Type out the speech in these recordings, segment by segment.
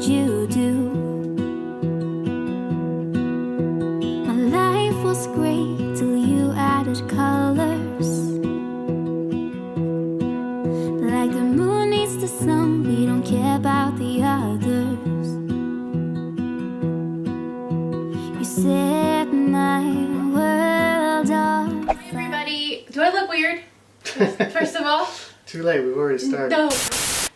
you do? My life was great till you added colors. Like the moon needs the sun, we don't care about the others. You set my world on fire. Everybody, do I look weird? First of all, Too late, we've already started. no.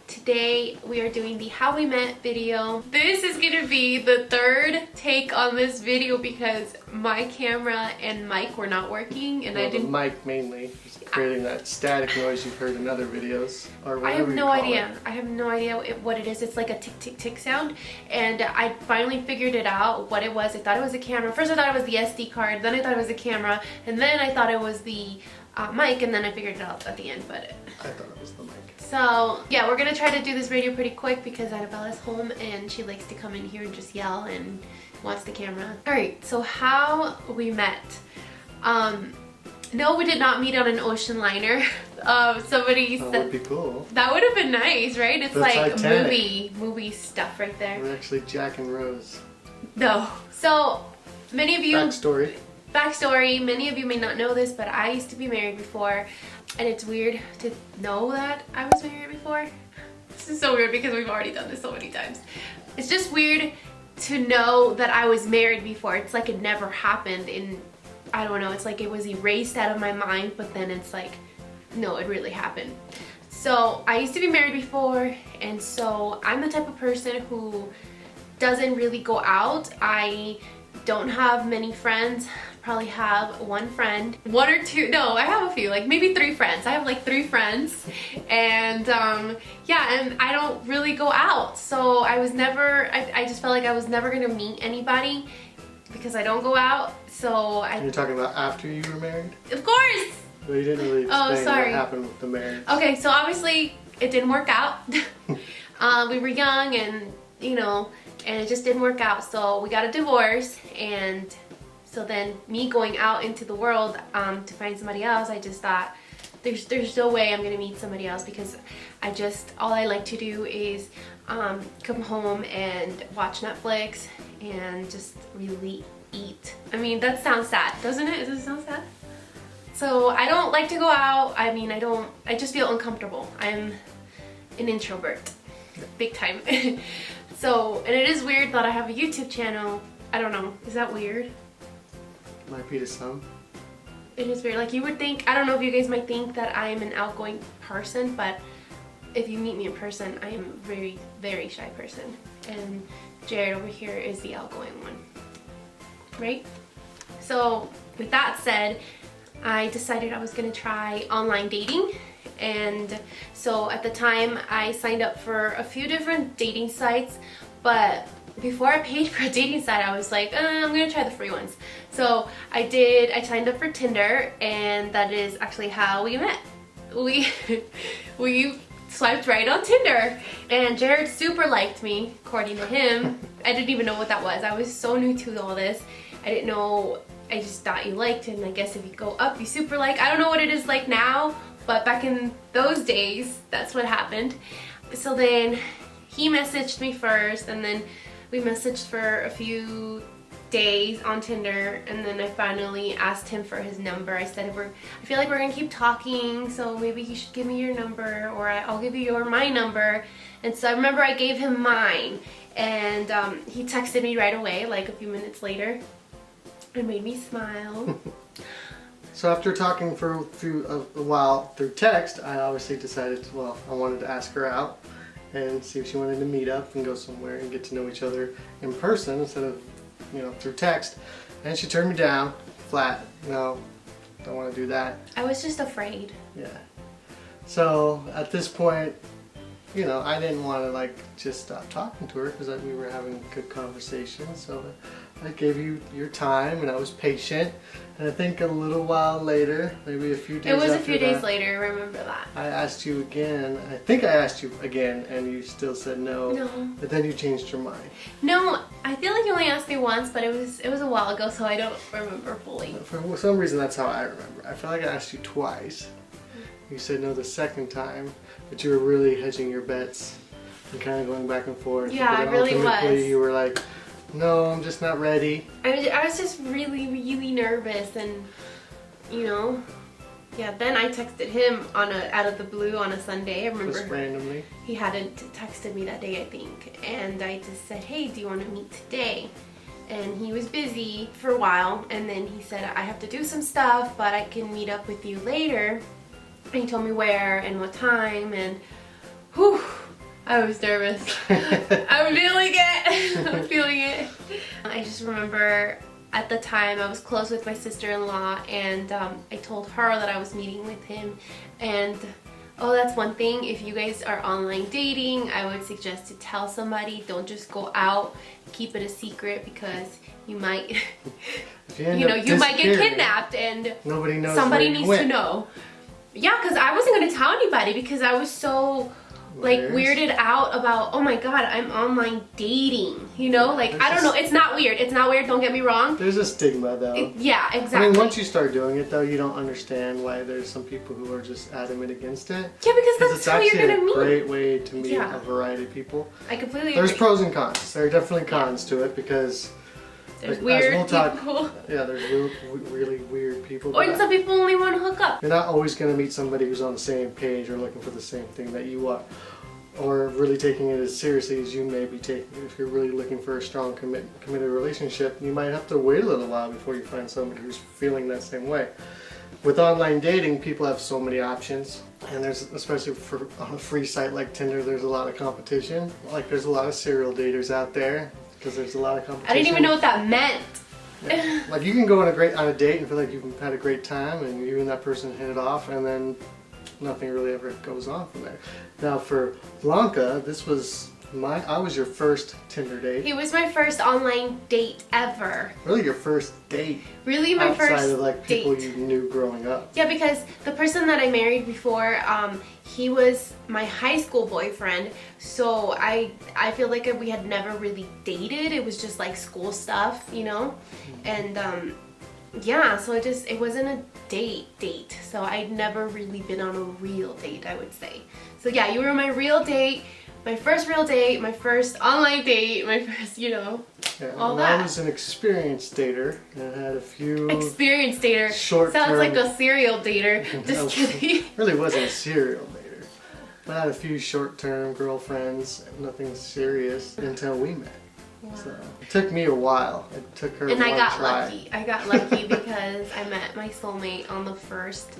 Today we are doing the how we met video. This is gonna be the third take on this video because my camera and mic were not working, and Well, I didn't. the mic mainly is creating that static noise you've heard in other videos, or I whatever have you no call idea. it. I have no idea what it is. It's like a tick tick tick sound, and I finally figured it out what it was. I thought it was a camera. First I thought it was the SD card, then I thought it was a camera, and then I thought it was the mic, and then I figured it out at the end. But I thought it was the mic. so yeah, we're gonna try to do this video pretty quick because Annabella's home and she likes to come in here and just yell and wants the camera. All right, so how we met. No, we did not meet on an ocean liner. Somebody That said would be cool. that would have been nice, right? It's The like Titanic. movie stuff right there. We're actually Jack and Rose. No. So many of you Backstory. many of you may not know this, but I used to be married before, and it's weird to know that I was married before. This is so weird because we've already done this so many times. It's just weird to know that I was married before. It's like it never happened, and I don't know, it's like it was erased out of my mind, but then it's like, no, it really happened. So I used to be married before, and so I'm the type of person who doesn't really go out. I don't have many friends. Probably have one friend, one or two, no, I have a few, like maybe 3 friends. I have like 3 friends, and yeah, and I don't really go out. So I was never, I just felt like I was never gonna meet anybody because I don't go out. So You're talking about after you were married? Of course. Well, you didn't really explain sorry. what happened with the marriage. Okay, so obviously it didn't work out. We were young, and you know, and it just didn't work out. So we got a divorce, and so then me going out into the world to find somebody else, I just thought there's no way I'm gonna meet somebody else because all I like to do is come home and watch Netflix and just really eat. I mean, that sounds sad, doesn't it? Does it sound sad? So I don't like to go out. I mean, I just feel uncomfortable. I'm an introvert, big time. So, and it is weird that I have a YouTube channel. I don't know, is that weird? Might be to some. It is weird. Like, you would think, I don't know if you guys might think that I am an outgoing person, but if you meet me in person, I am a very, very shy person. And Jarod over here is the outgoing one, right? So with that said, I decided I was gonna try online dating. And so at the time I signed up for a few different dating sites, but before I paid for a dating site, I was like, I'm gonna try the free ones. So I signed up for Tinder, and that is actually how we met. We swiped right on Tinder, and Jarod super liked me, according to him. I didn't even know what that was. I was so new to all this. I didn't know, I just thought you liked it, and I guess if you go up, you super like. I don't know what it is like now, but back in those days, that's what happened. So then he messaged me first, and then we messaged for a few days on Tinder, and then I finally asked him for his number. I said, I feel like we're gonna keep talking, so maybe you should give me your number, or I'll give you my number. And so I remember I gave him mine, and he texted me right away, like a few minutes later, and made me smile. So after talking for a while through text, I obviously decided, well, I wanted to ask her out and see if she wanted to meet up and go somewhere and get to know each other in person instead of, you know, through text. And she turned me down, flat. No, don't want to do that. I was just afraid. Yeah. So at this point, you know, I didn't want to like just stop talking to her because we were having good conversation. So I gave you your time, and I was patient. And I think a little while later, maybe a few days. It was a after few days that, later. Remember that? I asked you again. I think I asked you again, and you still said no. No. But then you changed your mind. No, I feel like you only asked me once, but it was a while ago, so I don't remember fully. For some reason, that's how I remember. I feel like I asked you twice. You said no the second time, but you were really hedging your bets and kind of going back and forth. Yeah, but it really ultimately was. You were like, no, I'm just not ready. I was just really, really nervous, and you know, yeah. Then I texted him out of the blue on a Sunday. I remember Just randomly. he hadn't texted me that day, I think, and I just said, hey, do you want to meet today? And he was busy for a while, and then he said, I have to do some stuff, but I can meet up with you later. And he told me where and what time, and whew, I was nervous. I'm feeling it. I'm feeling it. I just remember at the time I was close with my sister-in-law, and I told her that I was meeting with him. And oh, that's one thing. If you guys are online dating, I would suggest to tell somebody. Don't just go out. Keep it a secret, because you might, you might get kidnapped, and nobody knows. Somebody needs to know. Yeah, because I wasn't gonna tell anybody because I was so like weirded out about, oh my god, I'm online dating. You know, like I don't know. It's not weird. It's not weird. Don't get me wrong. There's a stigma though. Yeah, exactly. I mean, once you start doing it though, you don't understand why there's some people who are just adamant against it. Yeah, because that's how you're gonna meet. It's actually a great way to meet a variety of people. I completely There's agree. pros and cons. There are definitely cons to it because there's like, weird people. people. Yeah, there's really weird people. Or some people only want to hook up. You're not always going to meet somebody who's on the same page or looking for the same thing that you are, or really taking it as seriously as you may be taking it. If you're really looking for a strong committed relationship, you might have to wait a little while before you find somebody who's feeling that same way. With online dating, people have so many options, and there's, especially on a free site like Tinder, there's a lot of competition. Like there's a lot of serial daters out there because there's a lot of competition. I didn't even know what that meant. Yeah. Like you can go on a date and feel like you've had a great time and you and that person hit it off, and then nothing really ever goes on from there. Now for Blanca, I was your first Tinder date. He was my first online date ever. Really your first date? Really my first outside of like people date. you knew growing up. Yeah, because the person that I married before, he was my high school boyfriend. So I feel like we had never really dated. It was just like school stuff, you know? And yeah, so it wasn't a date. So I'd never really been on a real date, I would say. So yeah, you were my real date. My first real date, my first online date, my first, all that. I was an experienced dater and had a few... Experienced dater. Short-term... Sounds like a serial dater. Just kidding. Really wasn't a serial dater. But I had a few short-term girlfriends, nothing serious, until we met. Wow. So it took me a while. It took her and one I got try. lucky. I got lucky because I met my soulmate on the first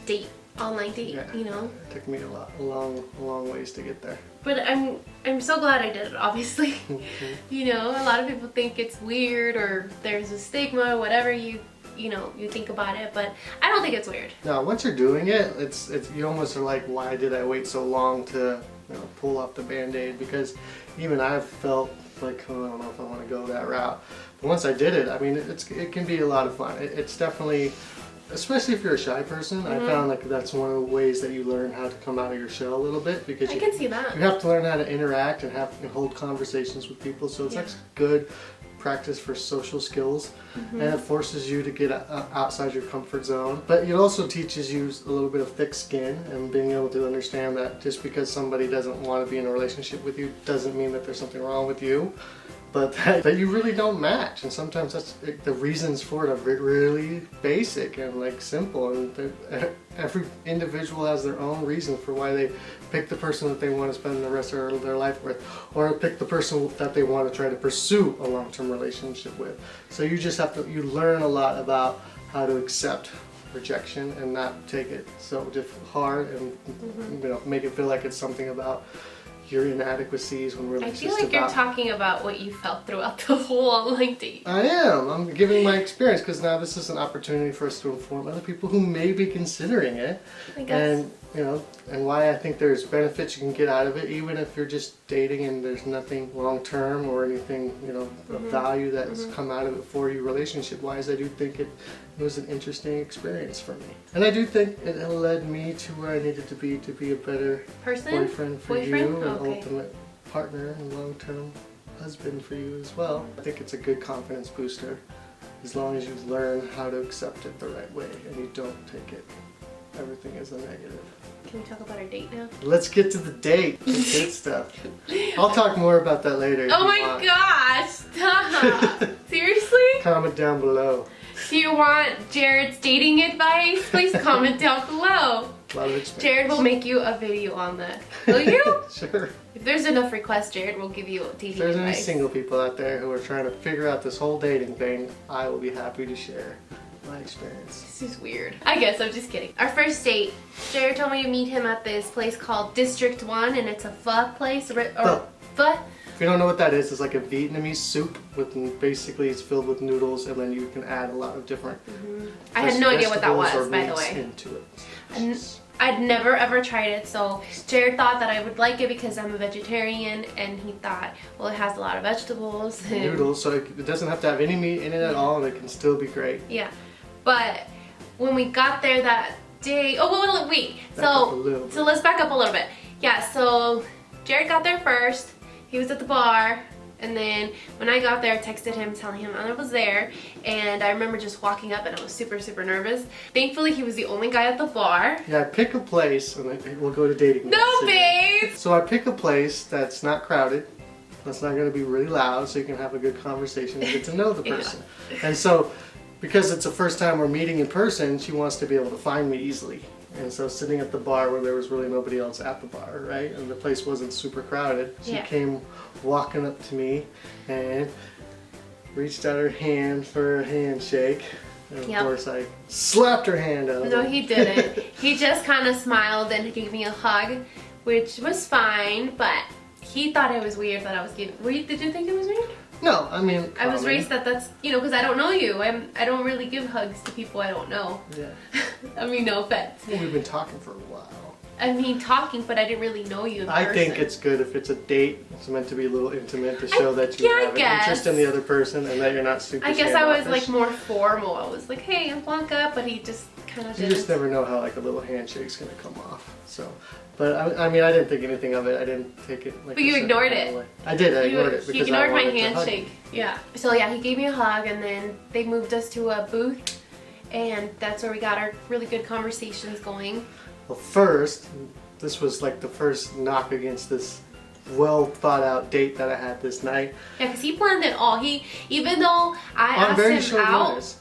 date, online date, you know? It took me a long ways to get there. But I'm so glad I did it, obviously. You know, a lot of people think it's weird or there's a stigma, whatever you think about it, but I don't think it's weird. No, once you're doing it, it's you almost are like, why did I wait so long to pull off the band-aid? Because even I've felt like, oh, I don't know if I want to go that route. But once I did it, I mean, it can be a lot of fun. It's definitely, especially if you're a shy person, I found like that's one of the ways that you learn how to come out of your shell a little bit, because I can see that. You have to learn how to interact and hold conversations with people. So it's actually good practice for social skills, and it forces you to get outside your comfort zone. But it also teaches you a little bit of thick skin and being able to understand that just because somebody doesn't want to be in a relationship with you doesn't mean that there's something wrong with you, but that you really don't match. And sometimes that's the reasons for it are really basic and like simple, and every individual has their own reason for why they pick the person that they want to spend the rest of their life with, or pick the person that they want to try to pursue a long-term relationship with. So you just have to, you learn a lot about how to accept rejection and not take it so hard and make it feel like it's something about your inadequacies when really I it's feel just like you're talking about what you felt throughout the whole online date. I am. I'm giving my experience because now this is an opportunity for us to inform other people who may be considering it, I guess. and why I think there's benefits you can get out of it, even if you're just dating and there's nothing long term or anything of value that's come out of it for you relationship wise. I do think it was an interesting experience for me, and I do think it led me to where I needed to be a better boyfriend for you, an ultimate partner and long-term husband for you as well. I think it's a good confidence booster as long as you learn how to accept it the right way and you don't take it everything as a negative. Can we talk about our date now? Let's get to the date. The good stuff. I'll talk more about that later. Oh my gosh, stop. Seriously? Comment down below. Do you want Jared's dating advice? Please comment down below. A lot of experience. Jared will make you a video on that. Will you? Sure. If there's enough requests, Jared will give you dating If there's any advice. single people out there who are trying to figure out this whole dating thing, I will be happy to share my experience. This is weird. I guess, I'm just kidding. Our first date, Jared told me to meet him at this place called District 1, and it's a pho place. Pho. If you don't know what that is, it's like a Vietnamese soup with basically it's filled with noodles, and then you can add a lot of different. I had no idea what that was, vegetables or by the meats way. into it. I'd never ever tried it, so Jared thought that I would like it because I'm a vegetarian, and he thought, well, it has a lot of vegetables. And Noodles, so it doesn't have to have any meat in it at all, and it can still be great. yeah, but when we got there that day, oh wait, Back up a little bit. so let's back up a little bit. Yeah, so Jared got there first. He was at the bar, and then when I got there, I texted him telling him I was there, and I remember just walking up and I was super nervous. Thankfully, he was the only guy at the bar. Yeah, I pick a place, and we'll go to dating. No, babe! So I pick a place that's not crowded, that's not going to be really loud, so you can have a good conversation and get to know the Yeah. person. And so, because it's the first time we're meeting in person, she wants to be able to find me easily. And so sitting at the bar where there was really nobody else at the bar, right? And the place wasn't super crowded. She Yeah. came walking up to me and reached out her hand for a handshake. And of Yep. course I slapped her hand out. No, he didn't. He just kind of smiled and gave me a hug, which was fine, but he thought it was weird that I was giving. Did you think it was weird? No, I mean, I was common. raised that's, you know, because I don't know you. I don't really give hugs to people I don't know. Yeah. I mean, no offense. Well, we've been talking for a while. I mean, talking, but I didn't really know you in I person. think it's good if it's a date. It's meant to be a little intimate to show that you yeah, I have an interest guess. in the other person and that you're not super I guess I was standoffish. like more formal. I was like, hey, I'm Blanca, but he just kind of You didn't. just never know how like a little handshake's gonna come off. So, but I mean, I didn't think anything of it. I didn't take it like. But you a certain ignored kind it. of way. I did. I You ignored it because ignored I my wanted to hug handshake. Yeah. So yeah, he gave me a hug, and then they moved us to a booth, and that's where we got our really good conversations going. Well, first, this was like the first knock against this well thought out date that I had this night. Yeah, because he planned it all. Even though I On very asked him short out, notice.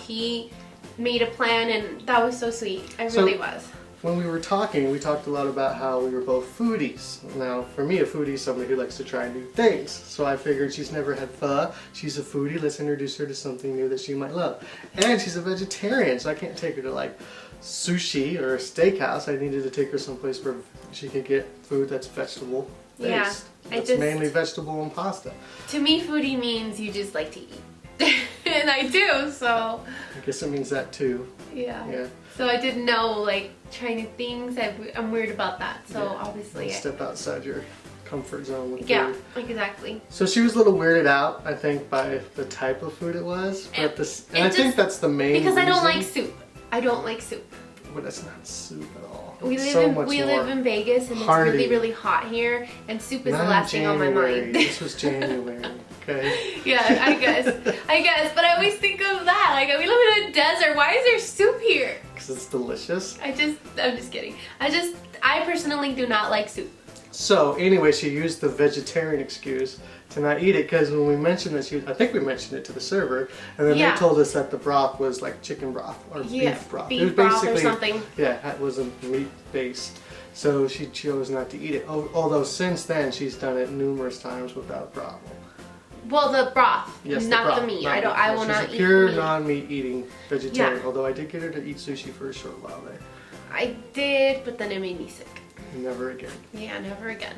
he made a plan, and that was so sweet. It So- really was. When we were talking, we talked a lot about how we were both foodies. Now, for me, a foodie is somebody who likes to try new things. So I figured she's never had pho. She's a foodie. Let's introduce her to something new that she might love. And she's a vegetarian, so I can't take her to like sushi or a steakhouse. I needed to take her someplace where she could get food that's vegetable based. Yeah, It's mainly vegetable and pasta. To me, foodie means you just like to eat. And I do, so I guess it means that too. yeah. Yeah. So I didn't know, like, trying new things. I'm weird about that. So Yeah. obviously, Step outside your comfort zone with yeah, food. like exactly. So she was a little weirded out, I think, by the type of food it was. But and I think that's the main Because I don't like reason. soup. I don't like soup. But it's not soup at all. We It's live so in much we more live in Vegas, and hearty. it's really hot here, and soup is Not the in last thing on my January. mind. This was January, okay? Yeah, I guess. But I always think of that. Like, we live in a desert. Why is there soup here? Because it's delicious. I'm just kidding. I personally do not like soup. So anyway, she used the vegetarian excuse to not eat it because when we mentioned this, I think we mentioned it to the server, and then Yeah. they told us that the broth was like chicken broth or Yeah, beef broth. beef It was broth or basically something. Yeah, it was a meat based. So she chose not to eat it. Although since then she's done it numerous times without problem. Well, the broth, Yes, not broth, the meat. not I meat. will She's not a eat pure meat. non-meat eating vegetarian. Yeah. Although I did get her to eat sushi for a short while there. I did, but then it made me sick. Never again. Yeah, never again.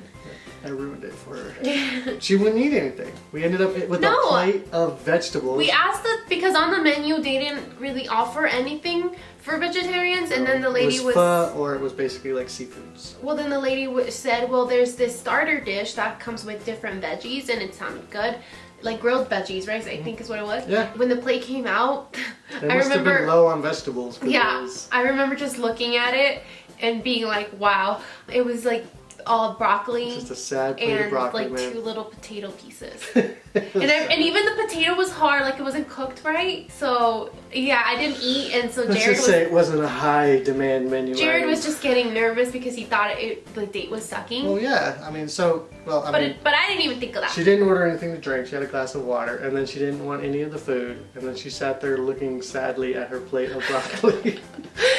I ruined it for her. She wouldn't eat anything. We ended up with No. a plate of vegetables. We asked because on the menu they didn't really offer anything for vegetarians, and then the lady it was pho, or it was basically like seafoods. well, then the lady said, well, there's this starter dish that comes with different veggies, and it sounded good. Like grilled veggies, right? I think is what it was. Yeah. When the plate came out, They I must have been remember. low on vegetables. Yeah, I remember just looking at it and being like, wow. It was like all broccoli. It's just a sad plate of broccoli, like man. 2 little potato pieces. and even the potato was hard, like it wasn't cooked right. So yeah, I didn't eat, and so Let's Jarod just say it wasn't a high demand menu. Jarod was just getting nervous because he thought the date was sucking. Well, yeah. I mean, but I didn't even think of that. She didn't order anything to drink. She had a glass of water, and then she didn't want any of the food, and then she sat there looking sadly at her plate of broccoli,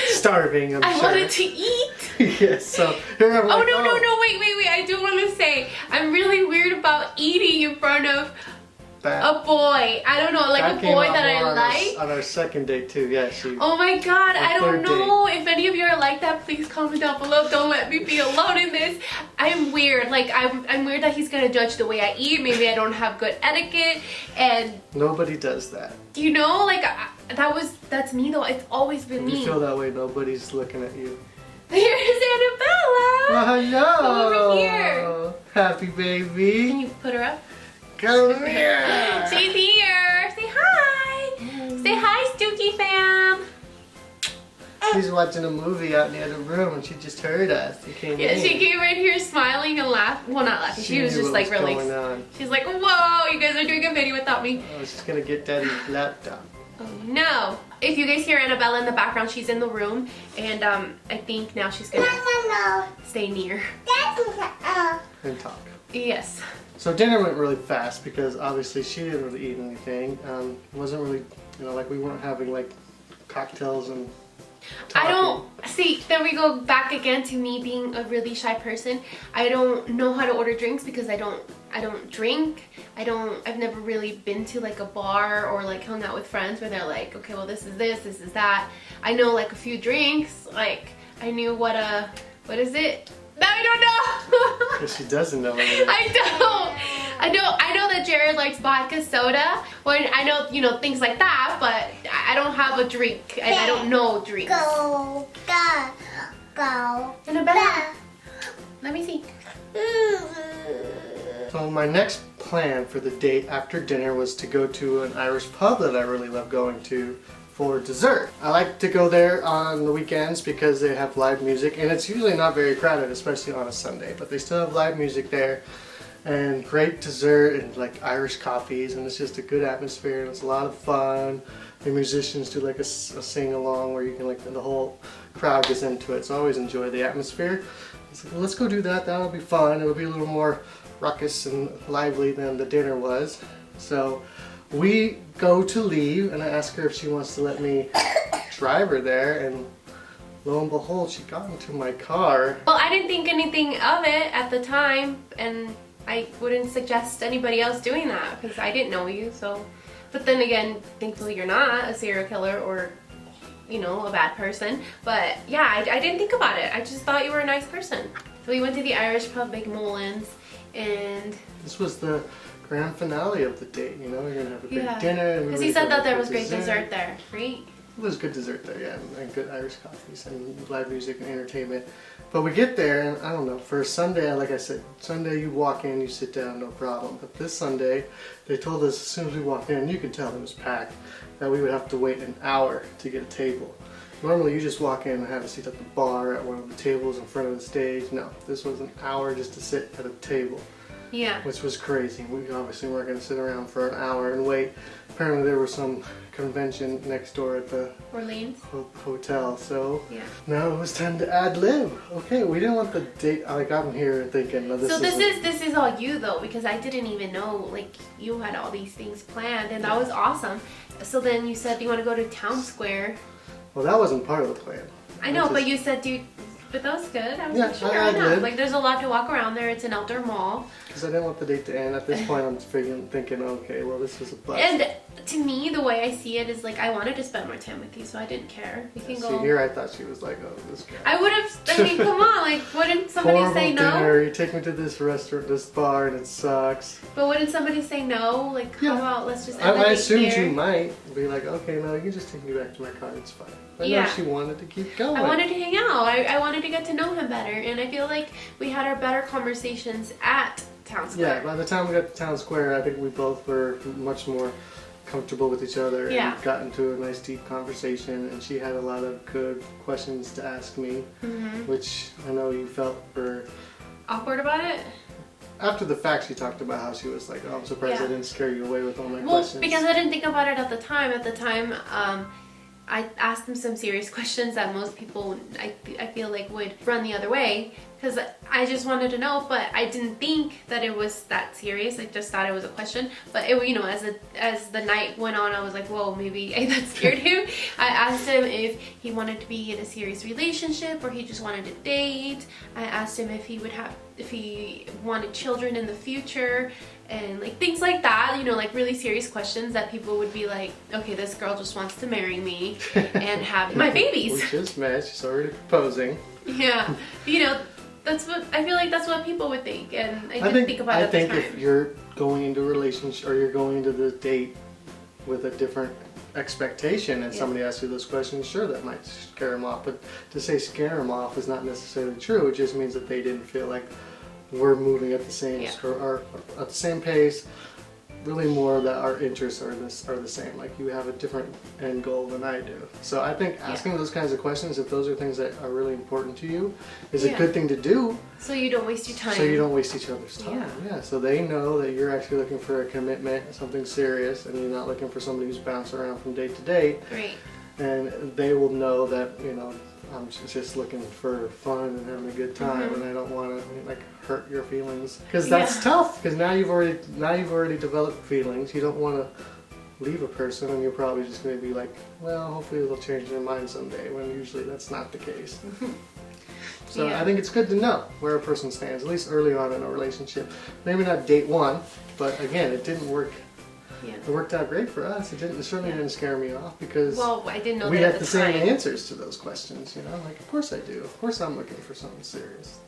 starving. I'm I sure. wanted to eat. Yes. So here I'm like, No, wait. I do want to say I'm really weird about eating in front of a boy. I don't know, like a boy that I like. On our second date too. Yeah. Oh my god, I don't third know. If any of you are like that, please comment down below. Don't let me be alone in this. I'm weird. Like I'm weird that he's gonna judge the way I eat. Maybe I don't have good etiquette, and nobody does that. you know, like that's me though. It's always been If me. you feel that way, nobody's looking at you. Here's Annabella. Oh, hello. Come over here. Happy baby. Can you put her up? Come here. She's here. Say hi. Say hi, Stucki Fam. She's watching a movie out in the other room and she just heard us. She came in. She came in here smiling and laughing. Well, not laughing. She was knew just what like really. going on. She's like, whoa, you guys are doing a video without me. Oh, she's gonna get Daddy's laptop. Oh no. If you guys hear Annabella in the background, she's in the room. And I think now she's gonna stay near. And talk. Yes. So dinner went really fast because obviously she didn't really eat anything. It wasn't really, like we weren't having like cocktails and talking. I don't see. Then we go back again to me being a really shy person. I don't know how to order drinks because I don't drink. I've never really been to like a bar or like hung out with friends where they're like, okay, well this is that. I know like a few drinks. Like I knew what is it? No, I don't know. Because she doesn't know what it is. I don't. I know that Jarod likes vodka soda. When I know, things like that, but I don't have a drink. I don't know drinks. Go. Annabella, let me see. So my next plan for the date after dinner was to go to an Irish pub that I really love going to for dessert. I like to go there on the weekends because they have live music and it's usually not very crowded, especially on a Sunday, but they still have live music there and great dessert and like Irish coffees, and it's just a good atmosphere and it's a lot of fun. The musicians do like a sing-along where you can the whole crowd gets into it, so I always enjoy the atmosphere. It's like, well, let's go do that, that'll be fun. It'll be a little more ruckus and lively than the dinner was. So we go to leave and I ask her if she wants to let me drive her there, and lo and behold, she got into my car. Well, I didn't think anything of it at the time, and I wouldn't suggest anybody else doing that because I didn't know you. So, but then again, thankfully you're not a serial killer or a bad person. But yeah, I didn't think about it. I just thought you were a nice person. So we went to the Irish pub, Big Mullins, and this was the grand finale of the date. We're gonna have a big dinner. Because he said that there was great dessert there, right? It was good dessert there, yeah, and good Irish coffees and live music and entertainment. But we get there, and I don't know, for a Sunday, like I said, Sunday you walk in, you sit down, no problem. But this Sunday, they told us as soon as we walked in, you could tell it was packed, that we would have to wait an hour to get a table. Normally you just walk in and have a seat at the bar at one of the tables in front of the stage. No, this was an hour just to sit at a table. Yeah. Which was crazy. We obviously weren't going to sit around for an hour and wait. Apparently there was some convention next door at the Orleans hotel, so yeah. Now it was time to ad-lib. Okay, we didn't want the date, like I'm here thinking, no, this is all you though, because I didn't even know like you had all these things planned, and that was awesome. So then you said you want to go to Town Square. Well, that wasn't part of the plan. I know, but you said but that was good. I wasn't sure. I did. Like there's a lot to walk around there. It's an outdoor mall. Because I didn't want the date to end. At this point, I'm thinking, okay, well, this was a bust. And to me, the way I see it is like I wanted to spend more time with you, so I didn't care. We can go. See, here I thought she was like, oh, this guy. I would have. I mean, come on, like wouldn't somebody Horrible say no? dinner. You take me to this restaurant, this bar, and it sucks. But wouldn't somebody say no? Like, how about let's just end the I date assumed here? you might be like, okay, no, you can just take me back to my car. It's fine. But Yeah. no, she wanted to keep going. I wanted to hang out. I wanted to get to know him better, and I feel like we had our better conversations at Town Square. Yeah, by the time we got to Town Square, I think we both were much more comfortable with each other and got into a nice deep conversation, and she had a lot of good questions to ask me, which I know you felt were awkward about it? After the fact, she talked about how she was like, oh, I'm surprised I didn't scare you away with all my Well, questions. because I didn't think about it at the time. At the time, I asked him some serious questions that most people, I feel like, would run the other way. Because I just wanted to know, but I didn't think that it was that serious. I just thought it was a question. But it, you know, as the night went on, I was like, whoa, maybe that scared him. I asked him if he wanted to be in a serious relationship or he just wanted to date. I asked him if he wanted children in the future, and like things like that, you know, like really serious questions that people would be like, okay, this girl just wants to marry me and have my babies. We just met, she's already proposing. Yeah, you know, that's what I feel like. That's what people would think, and I didn't think about it at the time. I think if you're going into a relationship or you're going into the date with a different expectation and somebody asks you those questions, sure, that might scare them off. But to say scare them off is not necessarily true. It just means that they didn't feel like we're moving at the same or at the same pace. Really more that our interests are the same. Like you have a different end goal than I do. So I think asking those kinds of questions, if those are things that are really important to you, is a good thing to do. So you don't waste your time. So you don't waste each other's time. Yeah. So they know that you're actually looking for a commitment, something serious, and you're not looking for somebody who's bouncing around from date to date. Great. And they will know that, you know, I'm just looking for fun and having a good time, and I don't want to like hurt your feelings, because that's tough. Because now you've already developed feelings. You don't want to leave a person, and you're probably just going to be like, well, hopefully they'll change their mind someday. When usually that's not the case. So I think it's good to know where a person stands, at least early on in a relationship. Maybe not date one, but again, it didn't work. Yeah. It worked out great for us. It certainly didn't scare me off, because I didn't know we that had at the time. same answers to those questions. You know, like of course I do. Of course I'm looking for something serious.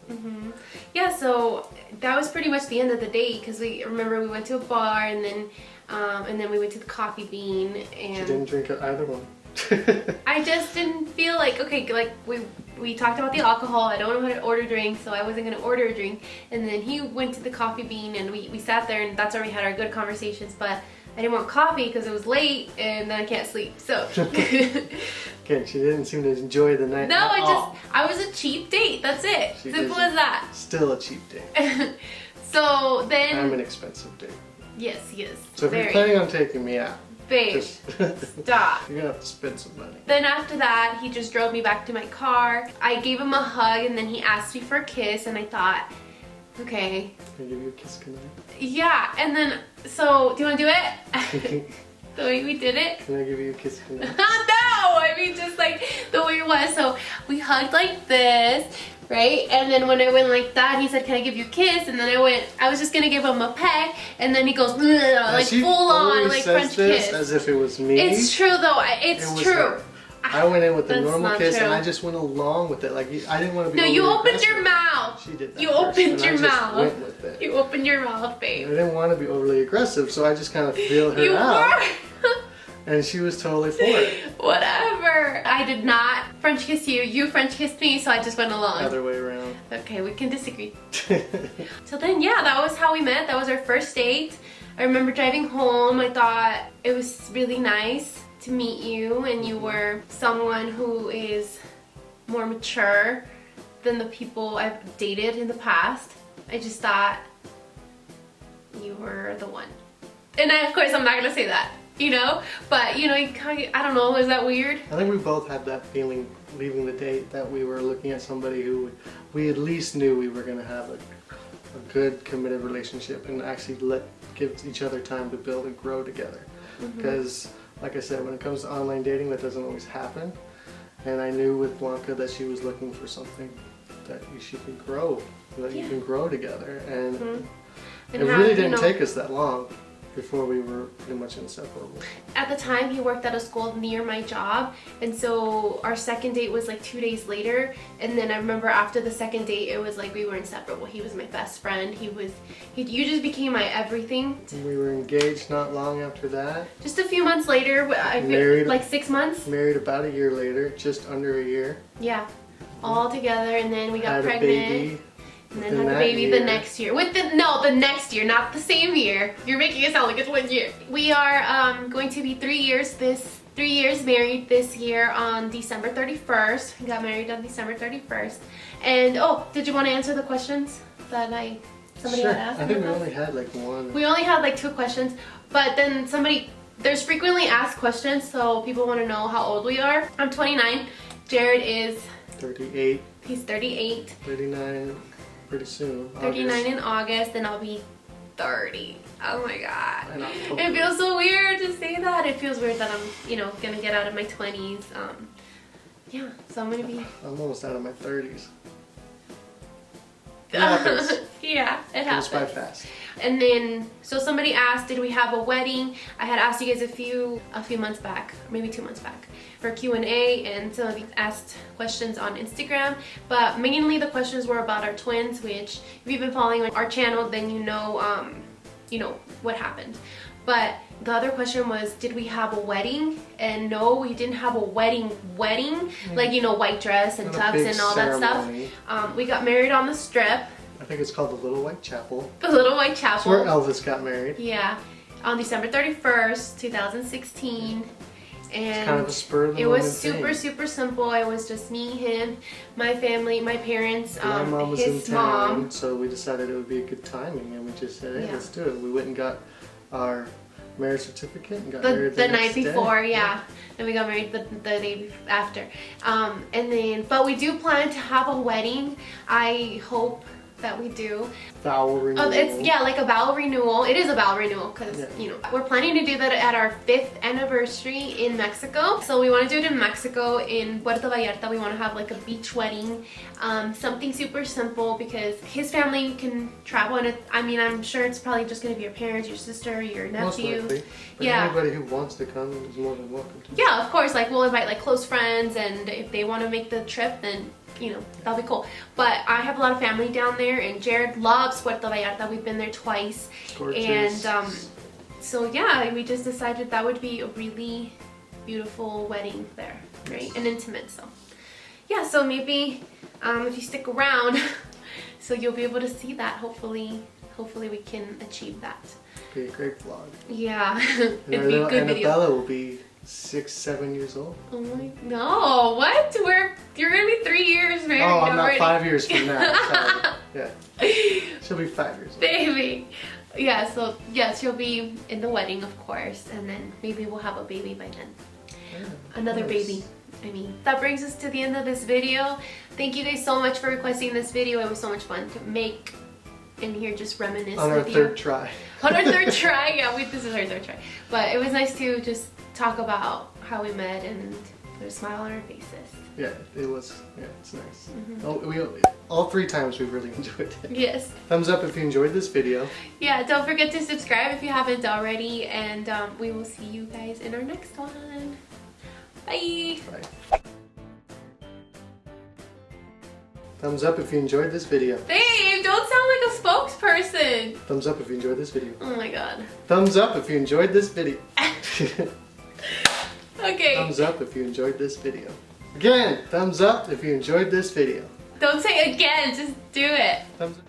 Yeah. So that was pretty much the end of the date, because we went to a bar, and then we went to the Coffee Bean, and She didn't drink either one. I just didn't feel like, okay, like we talked about the alcohol. I don't know how to order drinks, so I wasn't going to order a drink. And then he went to the Coffee Bean, and we sat there, and that's where we had our good conversations. But I didn't want coffee because it was late, and then I can't sleep. So Okay, she didn't seem to enjoy the night. no, at I was a cheap date. That's it. Simple as that. Still a cheap date. So then I'm an expensive date. yes. So if you're planning on taking me out, babe, stop. You're gonna have to spend some money. Then after that, he just drove me back to my car. I gave him a hug, and then he asked me for a kiss, and I thought, okay. Can I give you a kiss goodnight? Yeah, and then, so, do you want to do it? The way we did it? Can I give you a kiss goodnight? No! I mean, just like the way it was. So, we hugged like this, right? And then when I went like that, he said, can I give you a kiss? And then I was just going to give him a peck, and then he goes, like full on, like French kiss. As if it was me. It's true though, it's true. Her. I went in with the That's normal not kiss, true. and I just went along with it. Like I didn't want to be. No, you overly opened aggressive. your mouth. She did that You first, opened and your I just mouth. Went with it. You opened your mouth, I babe. didn't want to be overly aggressive, so I just kind of feel her You out, were. and she was totally for it. Whatever. I did not French kiss you. You French kissed me, so I just went along. Other way around. Okay, we can disagree. So then, yeah, that was how we met. That was our first date. I remember driving home. I thought it was really nice to meet you, and you were someone who is more mature than the people I've dated in the past. I just thought you were the one. And of course, I'm not gonna say that, you know? But, you know, you kind of, I don't know, is that weird? I think we both had that feeling leaving the date that we were looking at somebody who we at least knew we were going to have a good committed relationship and actually give each other time to build and grow together. Because, like I said, when it comes to online dating, that doesn't always happen. And I knew with Blanca that she was looking for something that she can grow, that you can grow together. And it really didn't take us that long before we were pretty much inseparable. At the time, he worked at a school near my job, and so our second date was like 2 days later. And then I remember after the second date, it was like we were inseparable. He was my best friend. You just became my everything. We were engaged not long after that. Just a few months later, Married, like 6 months. Married about a year later, just under a year. Yeah, all together, and then we got Had pregnant. a baby. And then had the baby the next year. The next year, not the same year. You're making it sound like it's 1 year. We are going to be 3 years married this year on December 31st. We got married on December 31st. And oh, did you want to answer the questions? that somebody Sure. had asked? I think in we the only past? had like one. We only had like 2 questions, but then there's frequently asked questions, so people want to know how old we are. I'm 29. Jarod is 38. He's 38. 39 pretty soon. 39 August. in August, and I'll be 30. Oh my god. In October. It feels so weird to say that. It feels weird that I'm, you know, gonna get out of my 20s. Yeah, so I'm gonna be... I'm almost out of my 30s. It happens. Yeah, it happens. Goes by fast. And then, so somebody asked, did we have a wedding? I had asked you guys a few months back, maybe 2 months back, for Q&A, and some of you asked questions on Instagram, but mainly the questions were about our twins, which if you've been following our channel, then you know what happened. But the other question was, did we have a wedding? And no, we didn't have a wedding, like, you know, white dress and Not a tux big and all ceremony. that stuff. We got married on the Strip, I think it's called the Little White Chapel. the Little White It's Chapel. where Elvis got married. Yeah, on December 31st, 2016. And It's kind of a spur of the it was moment super, thing. super simple. It was just me, him, my family, my parents, My mom was in his town, mom. so we decided it would be a good timing, and we just said, hey, Yeah. let's do it. We went and got our marriage certificate and got The married the night next day. before, yeah. Then we got married the day after. And then, but we do plan to have a wedding. I hope that we do. Vow renewal. It's, yeah, like a vow renewal. It is a vow renewal because, Yeah. you know, we're planning to do that at our 5th anniversary in Mexico. So we want to do it in Mexico, in Puerto Vallarta. We want to have like a beach wedding, something super simple because his family can travel, and I mean, I'm sure it's probably just going to be your parents, your sister, your Most nephew. likely. But Yeah. anybody who wants to come is more than welcome to. Yeah, of course, like we'll invite like close friends, and if they want to make the trip, then, you know, that'll be cool. But I have a lot of family down there, and Jarod loves Puerto Vallarta. We've been there twice. Gorgeous. And so yeah, we just decided that would be a really beautiful wedding there, right? And intimate, so. Yeah, so maybe if you stick around, so you'll be able to see that. Hopefully we can achieve that. Be a great vlog. Yeah, And it'd I be know a good video. Annabella will be 6, 7 years old. Oh my, no, what? You're gonna be 3 years married Oh, I'm already. not 5 years from now. Sorry. Yeah. She'll be 5 years old. Baby. Yeah, so yes, she'll be in the wedding, of course, and then maybe we'll have a baby by then. Yeah, Another of course. baby. I mean, that brings us to the end of this video. Thank you guys so much for requesting this video. It was so much fun to make and here just reminisce On our with you. 3rd try. On our 3rd try, yeah, this is our 3rd try. But it was nice to just talk about how we met and put a smile on our faces. Yeah, it was. Yeah, it's nice. Mm-hmm. All 3 times we really enjoyed it. Yes. Thumbs up if you enjoyed this video. Yeah, don't forget to subscribe if you haven't already, and we will see you guys in our next one. Bye. Bye. Thumbs up if you enjoyed this video. Babe, don't sound like a spokesperson. Thumbs up if you enjoyed this video. Oh my god. Thumbs up if you enjoyed this video. Okay. Thumbs up if you enjoyed this video. Again, thumbs up if you enjoyed this video. Don't say again, just do it. Thumbs up.